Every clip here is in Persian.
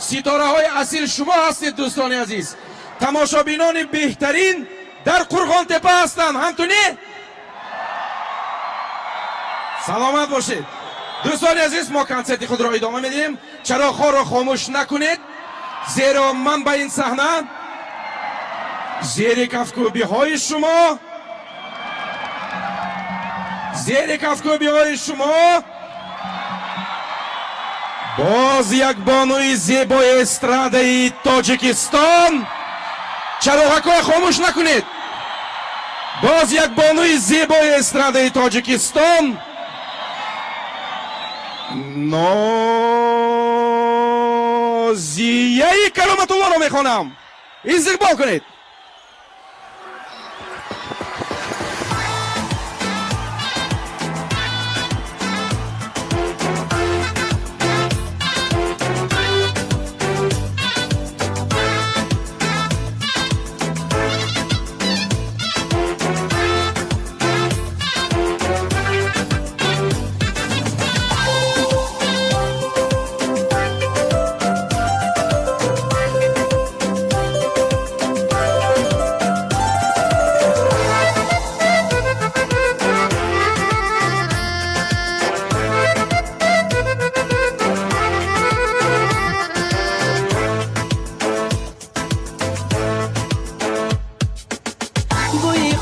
ستاره های اصیل شما هستید دوستان عزیز. تماشابینان بهترین در قرغان تپه هستند. همتونی؟ سلامت باشید. دوستان عزیز ما کنسرت خود را ادامه میدیم. چراغ‌ها را خاموش نکنید زیرا من به این صحنه زیر کفکوبی های شما باز یک بانوی زیبای استراده تاجیکستان. چراغ‌ها خاموش نکنید. باز یک بانوی زیبای استراده تاجیکستان نازیه کلمت الله را میخوانم. استقبال کنید.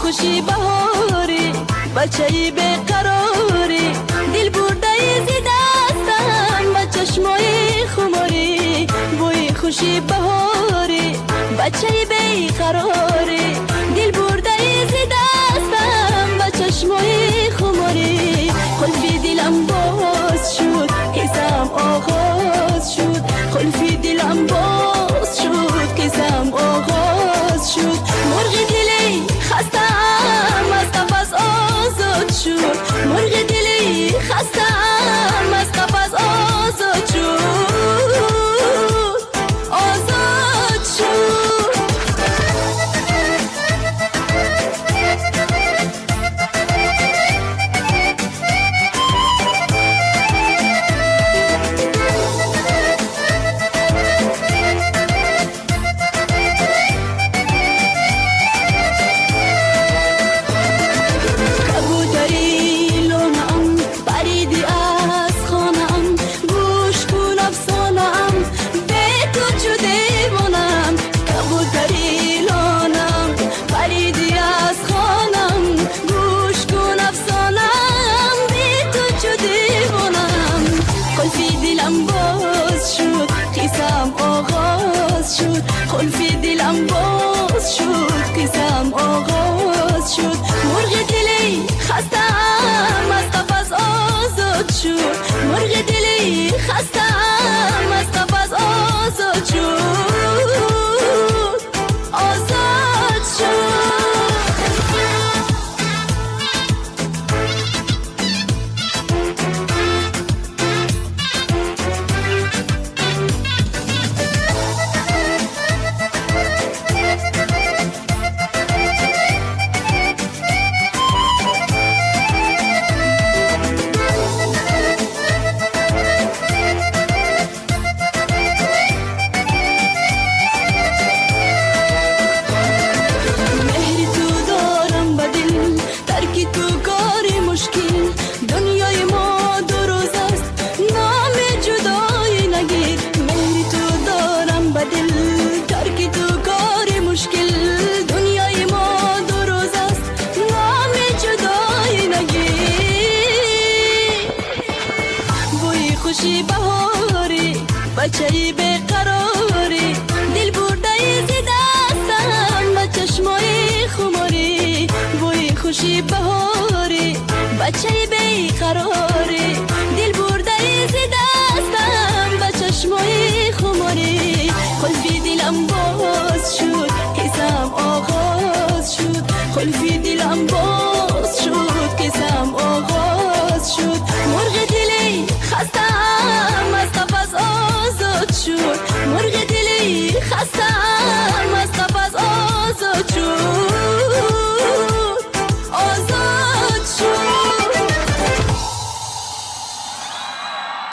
خوشی بهاری بچه‌ای بیقراری دل برده زی دستم با چشمای خماری بوی خوشی بهاری بچه‌ای بیقراری دل برده زی دستم با چشمای خماری قلبی دلم باز شد قصم آغاز شد قلبی دلم باز شد قصم آغاز شد مرغ دلی خستم از قفس آزاد شد مرغ دلی خستم از قفس آزاد شد آزاد شد قلبی دلم باز شد قصم آغاز شد مرغ دلی خستم از قفس آزاد شد مرغ دلی خستم از قفس آزاد شد آزاد شد خوشی بهاری بچه‌ای بیقراری دل برده زی دستم با چشمای خماری بوی خوشی بهاری بچه‌ای بیقراری